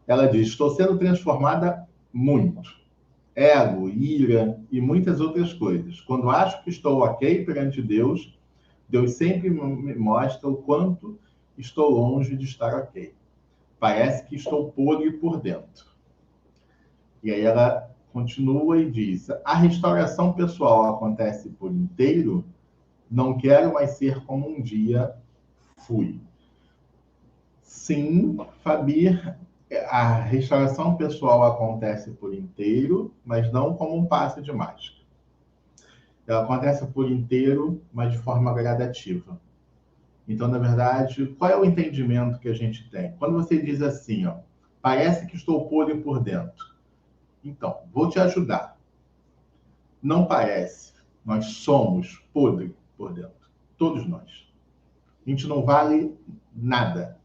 Ela diz: estou sendo transformada muito. Ego, ira e muitas outras coisas. Quando acho que estou ok perante Deus, Deus sempre me mostra o quanto estou longe de estar ok. Parece que estou podre por dentro. E aí ela continua e diz: a restauração pessoal acontece por inteiro? Não quero mais ser como um dia fui. Sim, Fabi, a restauração pessoal acontece por inteiro, mas não como um passe de mágica. Ela acontece por inteiro, mas de forma gradativa. Então, na verdade, qual é o entendimento que a gente tem? Quando você diz assim, ó, parece que estou podre por dentro. Então, vou te ajudar. Não parece. Nós somos podre por dentro. Todos nós. A gente não vale nada.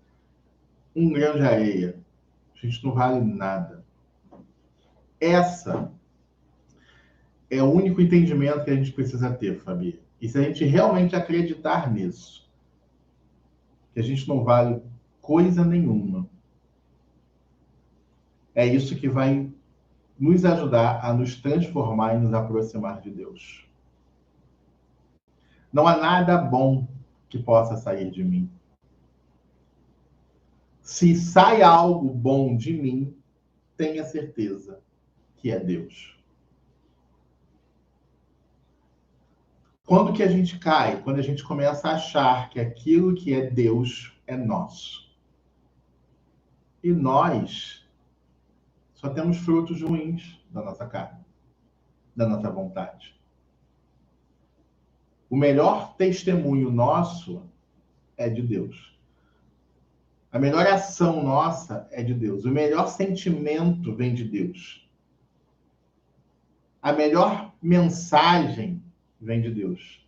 Um grão de areia. A gente não vale nada. Essa é o único entendimento que a gente precisa ter, Fabi. E se a gente realmente acreditar nisso, que a gente não vale coisa nenhuma, é isso que vai nos ajudar a nos transformar e nos aproximar de Deus. Não há nada bom que possa sair de mim. Se sai algo bom de mim, tenha certeza que é Deus. Quando que a gente cai? Quando a gente começa a achar que aquilo que é Deus é nosso. E nós só temos frutos ruins da nossa carne, da nossa vontade. O melhor testemunho nosso é de Deus. A melhor ação nossa é de Deus. O melhor sentimento vem de Deus. A melhor mensagem vem de Deus.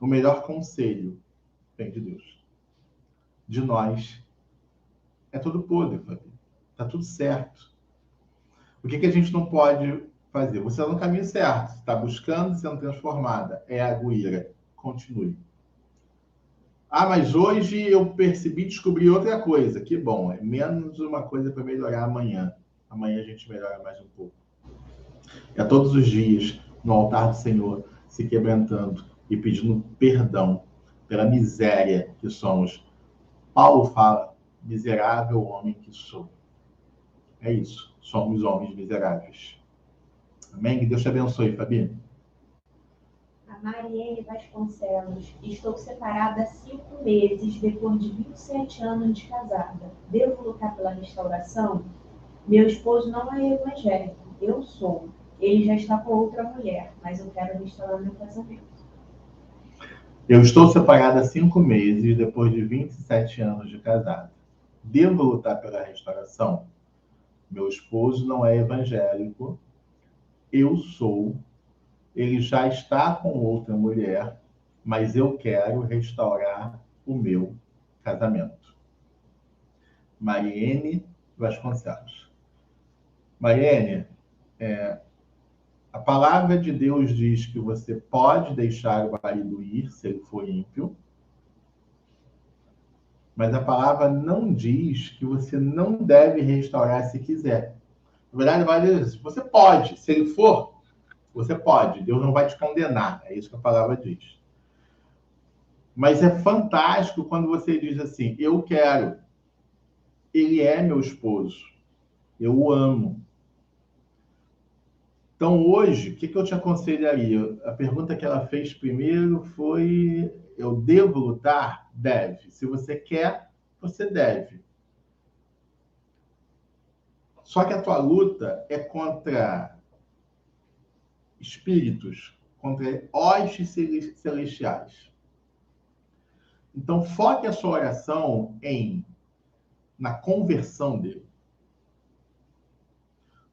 O melhor conselho vem de Deus. De nós é tudo podre, Fabi. Tá tudo certo. O que a gente não pode fazer? Você está no caminho certo. Está buscando sendo transformada. É a ira. Continue. Ah, mas hoje eu percebi, descobri outra coisa. Que bom. É menos uma coisa para melhorar amanhã. Amanhã a gente melhora mais um pouco. É todos os dias no altar do Senhor, se quebrantando e pedindo perdão pela miséria que somos. Paulo fala: miserável homem que sou. É isso. Somos homens miseráveis. Amém? Que Deus te abençoe, Fabi. A Mariene Vasconcelos. Estou separada há 5 meses, depois de 27 anos de casada. Devo lutar pela restauração? Meu esposo não é evangélico. Eu sou. Ele já está com outra mulher, mas eu quero restaurar meu casamento. Eu estou separada há 5 meses, depois de 27 anos de casada. Devo lutar pela restauração? Meu esposo não é evangélico. Eu sou. Ele já está com outra mulher, mas eu quero restaurar o meu casamento. Mariene Vasconcelos. Mariene, a palavra de Deus diz que você pode deixar o marido ir se ele for ímpio, mas a palavra não diz que você não deve restaurar se quiser. Na verdade, vai dizer, você pode, se ele for, você pode, Deus não vai te condenar, é isso que a palavra diz. Mas é fantástico quando você diz assim: eu quero, ele é meu esposo, eu o amo. Então, hoje, o que eu te aconselharia? A pergunta que ela fez primeiro foi: eu devo lutar? Deve. Se você quer, você deve. Só que a tua luta é contra espíritos, contra hostes celestiais. Então, foque a sua oração na conversão dele.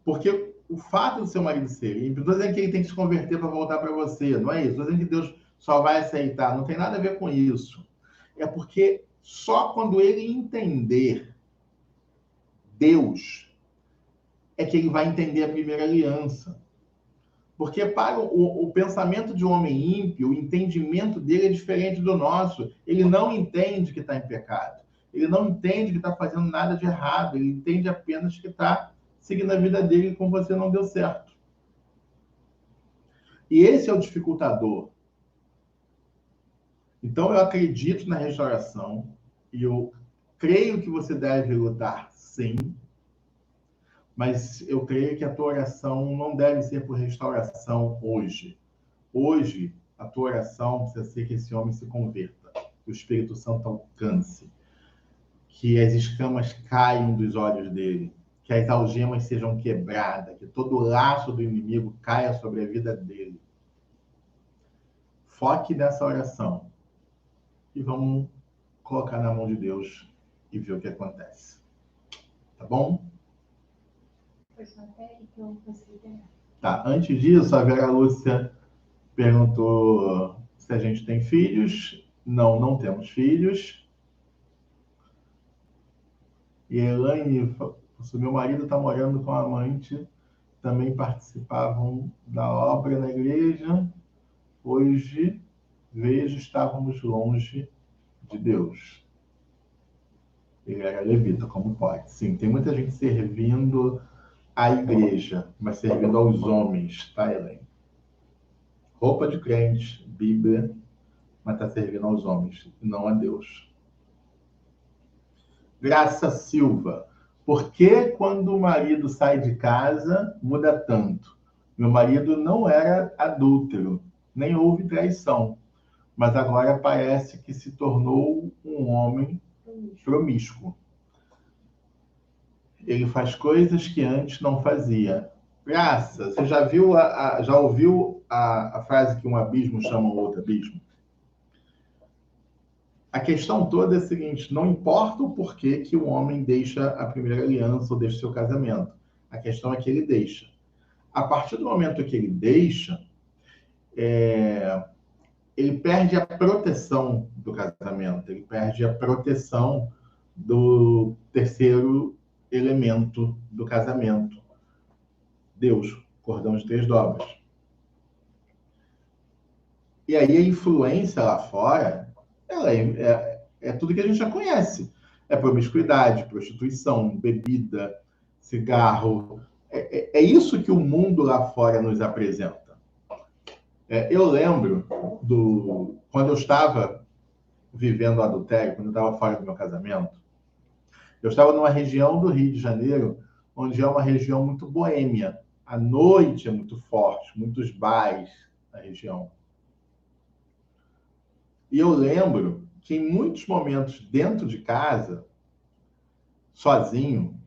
Porque o fato do seu marido ser ímpio, não estou dizendo que ele tem que se converter para voltar para você, não é isso. Estou dizendo que Deus só vai aceitar, não tem nada a ver com isso. É porque só quando ele entender Deus é que ele vai entender a primeira aliança. Porque para o pensamento de um homem ímpio, o entendimento dele é diferente do nosso. Ele não entende que está em pecado. Ele não entende que está fazendo nada de errado. Ele entende apenas que está seguindo a vida dele e com você não deu certo. E esse é o dificultador. Então, eu acredito na restauração e eu creio que você deve lutar, sim, mas eu creio que a tua oração não deve ser por restauração hoje. Hoje, a tua oração precisa ser que esse homem se converta, que o Espírito Santo alcance, que as escamas caiam dos olhos dele, que as algemas sejam quebradas, que todo o laço do inimigo caia sobre a vida dele. Foque nessa oração e vamos colocar na mão de Deus e ver o que acontece. Tá bom? Foi só até aí que eu consegui pegar. Tá, antes disso, a Vera Lúcia perguntou se a gente tem filhos. Não, não temos filhos. E a Elaine, se meu marido está morando com a amante, também participavam da obra na igreja. Hoje, vejo, estávamos longe de Deus. Ele era levita, como pode. Sim, tem muita gente servindo à igreja, mas servindo aos homens, tá, Elaine? Roupa de crente, Bíblia, mas está servindo aos homens, e não a Deus. Graça Silva. Por que quando o marido sai de casa, muda tanto? Meu marido não era adúltero, nem houve traição, mas agora parece que se tornou um homem promíscuo. Ele faz coisas que antes não fazia. Graça, você já viu já ouviu a frase que um abismo chama o outro abismo? A questão toda é a seguinte: não importa o porquê que o homem deixa a primeira aliança ou deixa o seu casamento. A questão é que ele deixa. A partir do momento que ele deixa, ele perde a proteção do casamento, ele perde a proteção do terceiro elemento do casamento. Deus, cordão de 3 dobras. E aí a influência lá fora, ela é tudo que a gente já conhece. É promiscuidade, prostituição, bebida, cigarro. É isso que o mundo lá fora nos apresenta. Eu lembro quando eu estava vivendo o adultério, quando eu estava fora do meu casamento, eu estava numa região do Rio de Janeiro, onde é uma região muito boêmia. A noite é muito forte, muitos bares na região. E eu lembro que em muitos momentos dentro de casa, sozinho,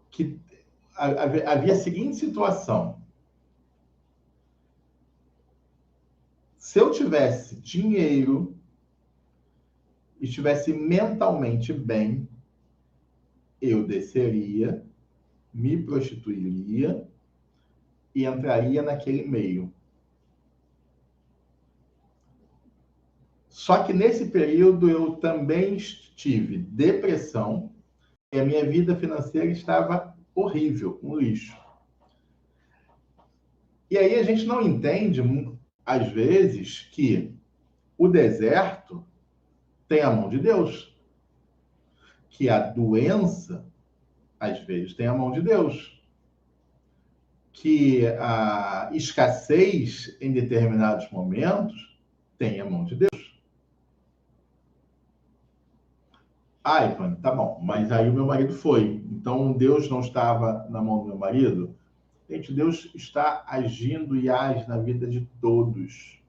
que havia a seguinte situação. Se eu tivesse dinheiro e estivesse mentalmente bem, eu desceria, me prostituiria e entraria naquele meio. Só que nesse período eu também tive depressão e a minha vida financeira estava horrível, um lixo. E aí a gente não entende, às vezes, que o deserto tem a mão de Deus, que a doença, às vezes, tem a mão de Deus, que a escassez em determinados momentos tem a mão de Deus. Ah, Ivan, tá bom, mas aí o meu marido foi. Então Deus não estava na mão do meu marido? Gente, Deus está agindo e age na vida de todos.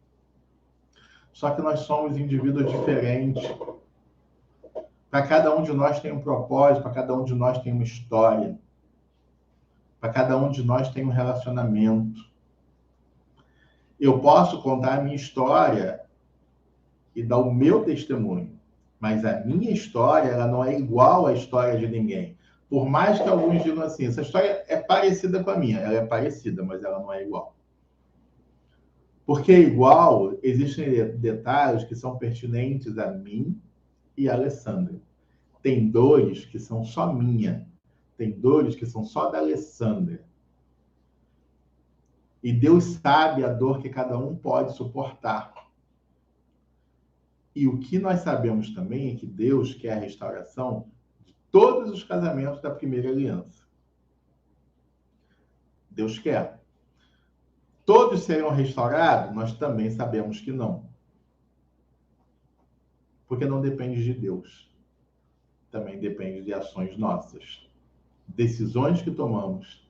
Só que nós somos indivíduos diferentes. Para cada um de nós tem um propósito, para cada um de nós tem uma história. Para cada um de nós tem um relacionamento. Eu posso contar a minha história e dar o meu testemunho, mas a minha história ela não é igual à história de ninguém. Por mais que alguns digam assim, essa história é parecida com a minha. Ela é parecida, mas ela não é igual. Porque é igual, existem detalhes que são pertinentes a mim e a Alessandra. Tem dores que são só minha. Tem dores que são só da Alessandra. E Deus sabe a dor que cada um pode suportar. E o que nós sabemos também é que Deus quer a restauração de todos os casamentos da primeira aliança. Deus quer. Todos serão restaurados? Nós também sabemos que não. Porque não depende de Deus. Também depende de ações nossas. Decisões que tomamos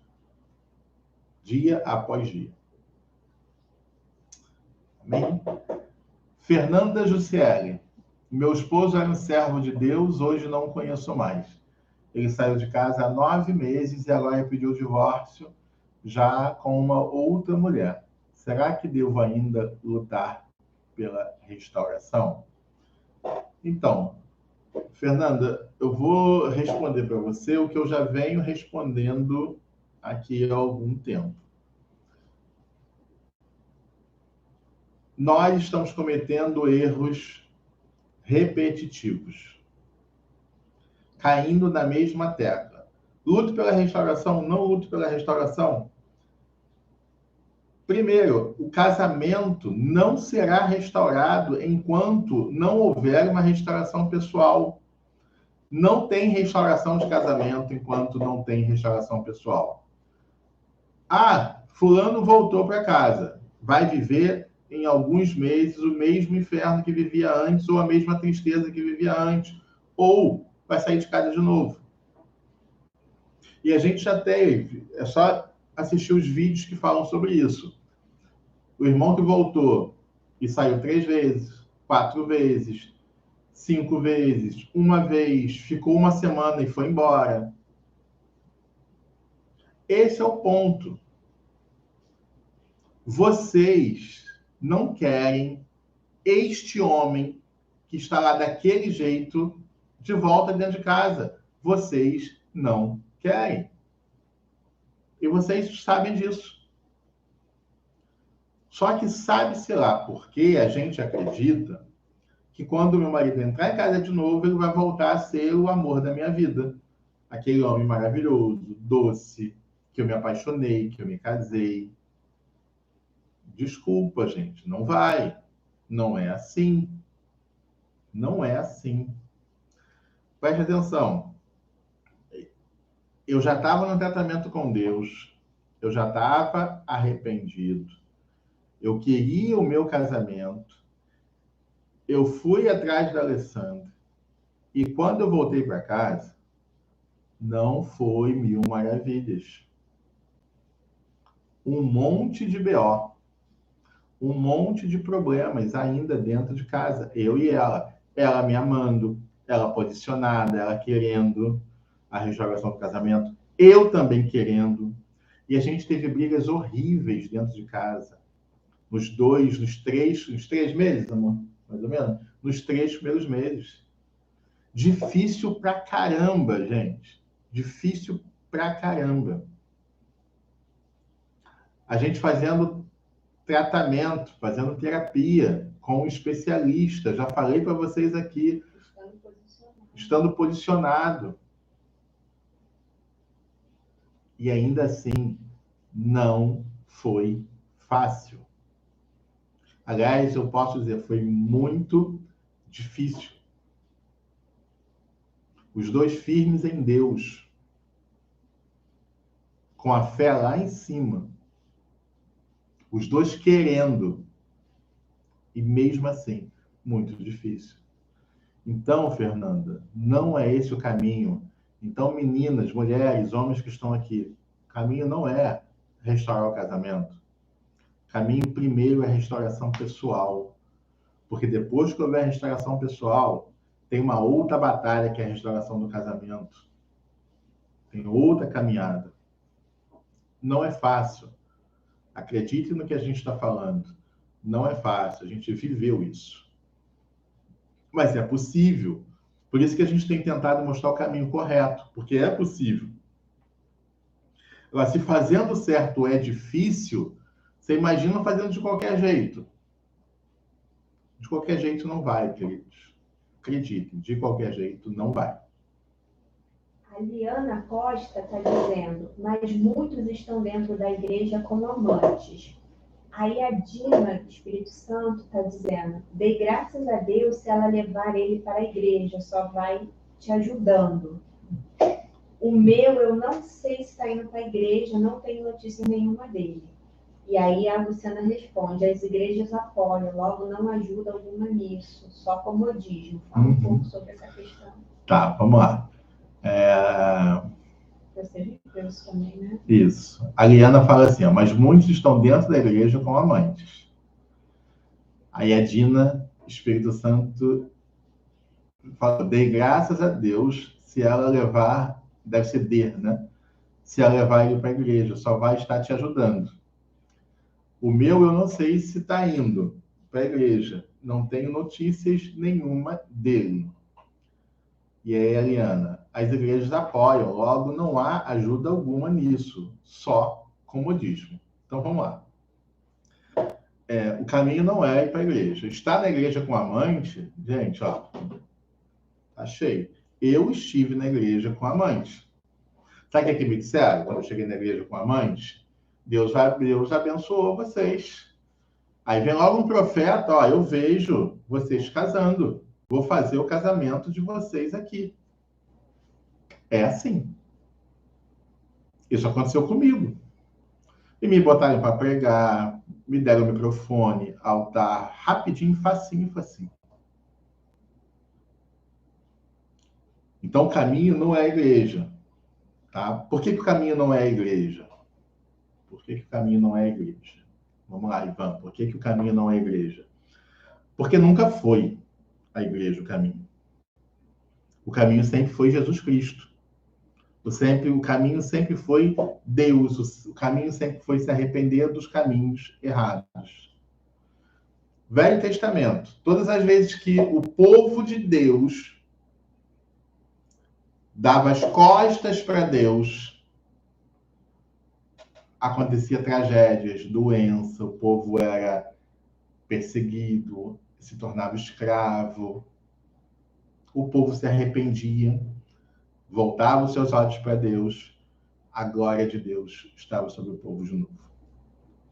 dia após dia. Amém? Fernanda Jussiele. Meu esposo era um servo de Deus, hoje não o conheço mais. Ele saiu de casa há 9 meses e agora pediu divórcio, já com uma outra mulher. Será que devo ainda lutar pela restauração? Então, Fernanda, eu vou responder para você o que eu já venho respondendo aqui há algum tempo. Nós estamos cometendo erros repetitivos, caindo na mesma tecla. Luto pela restauração, não luto pela restauração. Primeiro, o casamento não será restaurado enquanto não houver uma restauração pessoal. Não tem restauração de casamento enquanto não tem restauração pessoal. Ah, fulano voltou para casa. Vai viver em alguns meses o mesmo inferno que vivia antes ou a mesma tristeza que vivia antes. Ou vai sair de casa de novo. E a gente já teve, é só assistir os vídeos que falam sobre isso. O irmão que voltou e saiu 3 vezes, 4 vezes, 5 vezes, uma vez, ficou uma semana e foi embora. Esse é o ponto. Vocês não querem este homem que está lá daquele jeito de volta dentro de casa. Vocês não querem. E vocês sabem disso. Só que sabe-se lá porque a gente acredita que quando meu marido entrar em casa de novo, ele vai voltar a ser o amor da minha vida. Aquele homem maravilhoso, doce, que eu me apaixonei, que eu me casei. Desculpa, gente, não vai. Não é assim. Não é assim. Preste atenção. Eu já estava no tratamento com Deus. Eu já estava arrependido. Eu queria o meu casamento. Eu fui atrás da Alessandra. E quando eu voltei para casa, não foi 1000 maravilhas. Um monte de BO. Um monte de problemas ainda dentro de casa. Eu e ela. Ela me amando. Ela posicionada. Ela querendo a restauração do casamento. Eu também querendo. E a gente teve brigas horríveis dentro de casa. Nos 3 meses, amor, mais ou menos, nos 3 primeiros meses. Difícil pra caramba, gente. Difícil pra caramba. A gente fazendo tratamento, fazendo terapia com um especialista. Já falei para vocês aqui. Estando posicionado. E ainda assim, não foi fácil. Aliás, eu posso dizer, foi muito difícil. Os dois firmes em Deus, com a fé lá em cima. Os dois querendo. E mesmo assim, muito difícil. Então, Fernanda, não é esse o caminho. Então, meninas, mulheres, homens que estão aqui, o caminho não é restaurar o casamento. O caminho primeiro é a restauração pessoal. Porque depois que houver a restauração pessoal, tem uma outra batalha que é a restauração do casamento. Tem outra caminhada. Não é fácil. Acredite no que a gente está falando. Não é fácil. A gente viveu isso. Mas é possível. Por isso que a gente tem tentado mostrar o caminho correto. Porque é possível. Agora, se fazendo certo é difícil, você imagina fazendo de qualquer jeito. De qualquer jeito não vai, queridos. Acreditem, de qualquer jeito não vai. A Liana Costa está dizendo, mas muitos estão dentro da igreja como amantes. Aí a Dina, do Espírito Santo, está dizendo: dei graças a Deus se ela levar ele para a igreja, só vai te ajudando. O meu, eu não sei se está indo para a igreja, não tenho notícia nenhuma dele. E aí a Luciana responde: as igrejas apoiam, logo não ajuda alguma nisso, só comodismo. Fala um pouco sobre essa questão. Tá, vamos lá. Você viveu isso também, né? Isso. A Liana fala assim, ó, mas muitos estão dentro da igreja com amantes. Aí a Dina, Espírito Santo, fala: dei graças a Deus se ela levar, deve ser der, né? Se ela levar ele para a igreja, só vai estar te ajudando. O meu, eu não sei se está indo para a igreja. Não tenho notícias nenhuma dele. E aí, Eliana, as igrejas apoiam, logo não há ajuda alguma nisso, só comodismo. Então vamos lá. O caminho não é ir para a igreja. Estar na igreja com amante, gente, ó, tá cheio. Eu estive na igreja com amante. Sabe o que me disseram quando eu cheguei na igreja com amante? Deus abençoou vocês. Aí vem logo um profeta: ó, eu vejo vocês casando. Vou fazer o casamento de vocês aqui. É assim. Isso aconteceu comigo. E me botaram para pregar, me deram o microfone, altar, rapidinho, facinho, facinho. Então, o caminho não é a igreja. Tá? Por que o caminho não é a igreja? Por que o caminho não é a igreja? Vamos lá, Ivan. Por que o caminho não é a igreja? Porque nunca foi a igreja o caminho. O caminho sempre foi Jesus Cristo. O caminho sempre foi Deus. O caminho sempre foi se arrepender dos caminhos errados. Velho Testamento. Todas as vezes que o povo de Deus dava as costas para Deus, acontecia tragédias, doença, o povo era perseguido, se tornava escravo, o povo se arrependia, voltava os seus olhos para Deus, a glória de Deus estava sobre o povo de novo.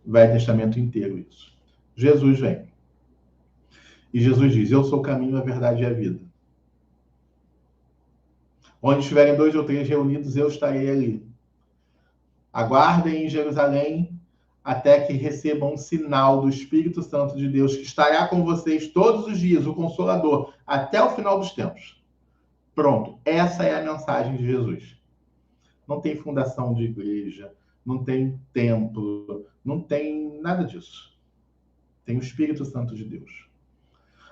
O Velho Testamento inteiro isso. Jesus vem. E Jesus diz: eu sou o caminho, a verdade e a vida. Onde estiverem 2 ou 3 reunidos, eu estarei ali. Aguardem em Jerusalém até que recebam um sinal do Espírito Santo de Deus, que estará com vocês todos os dias, o Consolador, até o final dos tempos. Pronto, essa é a mensagem de Jesus. Não tem fundação de igreja, não tem templo, não tem nada disso. Tem o Espírito Santo de Deus.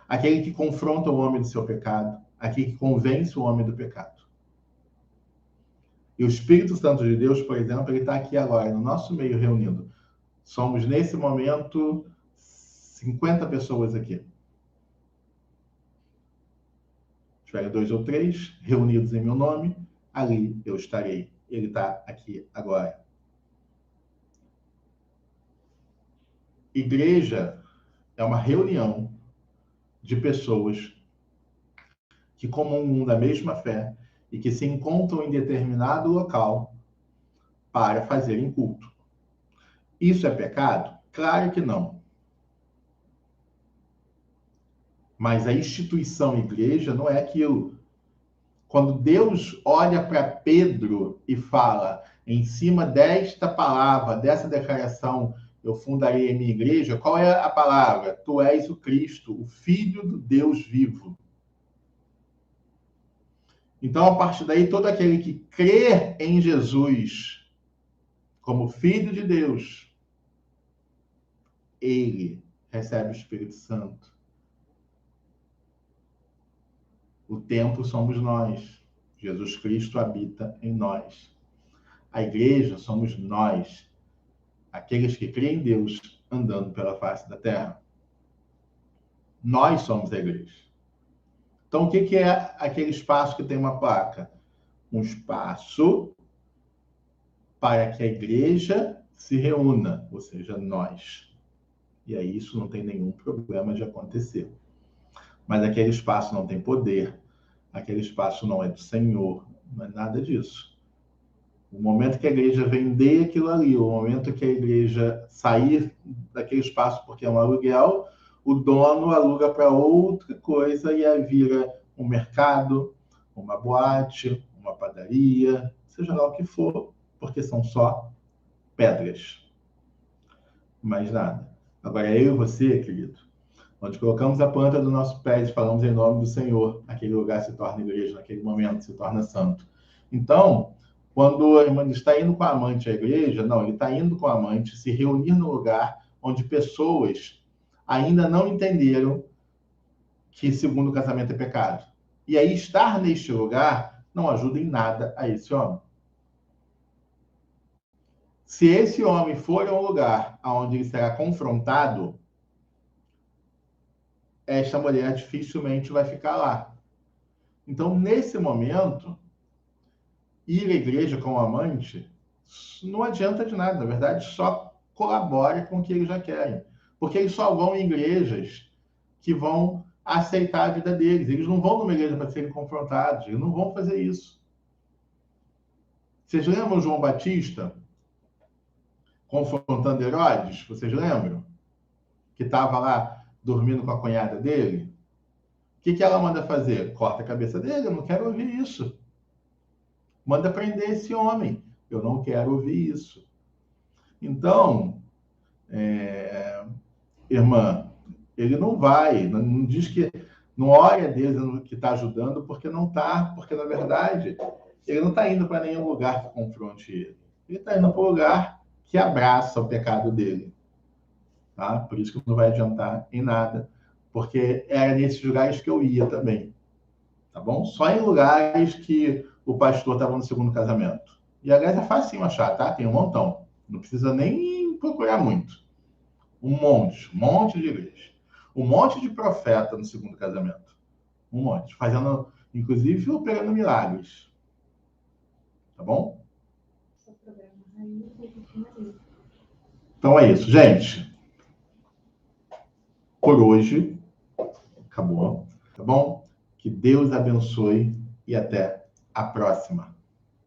Aquele que confronta o homem do seu pecado, aquele que convence o homem do pecado. E o Espírito Santo de Deus, por exemplo, ele está aqui agora, no nosso meio reunido. Somos, nesse momento, 50 pessoas aqui. Se tiverem 2 ou 3 reunidos em meu nome, ali eu estarei. Ele está aqui agora. Igreja é uma reunião de pessoas que comungam da mesma fé e que se encontram em determinado local para fazerem culto. Isso é pecado? Claro que não. Mas a instituição igreja não é aquilo. Quando Deus olha para Pedro e fala: em cima desta palavra, dessa declaração, eu fundarei a minha igreja, qual é a palavra? Tu és o Cristo, o Filho do Deus vivo. Então, a partir daí, todo aquele que crê em Jesus como Filho de Deus, ele recebe o Espírito Santo. O templo somos nós. Jesus Cristo habita em nós. A igreja somos nós, aqueles que creem em Deus andando pela face da terra. Nós somos a igreja. Então, o que é aquele espaço que tem uma placa? Um espaço para que a igreja se reúna, ou seja, nós. E aí isso não tem nenhum problema de acontecer. Mas aquele espaço não tem poder, aquele espaço não é do Senhor, não é nada disso. O momento que a igreja vender aquilo ali, o momento que a igreja sair daquele espaço porque é um aluguel, o dono aluga para outra coisa e aí vira um mercado, uma boate, uma padaria, seja lá o que for, porque são só pedras. Mais nada. Agora, eu e você, querido, onde colocamos a planta do nosso pé e falamos em nome do Senhor, aquele lugar se torna igreja, naquele momento se torna santo. Então, quando a irmã está indo com a amante à igreja, não, ele está indo com a amante se reunir no lugar onde pessoas ainda não entenderam que segundo casamento é pecado. E aí estar neste lugar não ajuda em nada a esse homem. Se esse homem for a um lugar onde ele será confrontado, esta mulher dificilmente vai ficar lá. Então, nesse momento, ir à igreja com o amante não adianta de nada. Na verdade, só colabora com o que eles já querem. Porque eles só vão em igrejas que vão aceitar a vida deles. Eles não vão numa igreja para serem confrontados. Eles não vão fazer isso. Vocês lembram João Batista confrontando Herodes? Vocês lembram? Que estava lá dormindo com a cunhada dele? O que ela manda fazer? Corta a cabeça dele. Eu não quero ouvir isso. Manda prender esse homem. Eu não quero ouvir isso. Então, irmã, ele não vai, não diz que, não ore a Deus que está ajudando, porque não está, porque na verdade, ele não está indo para nenhum lugar que confronte ele. Ele está indo para um lugar que abraça o pecado dele. Tá? Por isso que não vai adiantar em nada, porque era nesses lugares que eu ia também. Tá bom? Só em lugares que o pastor estava no segundo casamento. E aliás, é fácil achar, tá? Tem um montão. Não precisa nem procurar muito. Um monte de igreja. Um monte de profeta no segundo casamento. Um monte. Fazendo, inclusive, operando milagres. Tá bom? Então é isso, gente. Por hoje, acabou. Tá bom? Que Deus abençoe e até a próxima.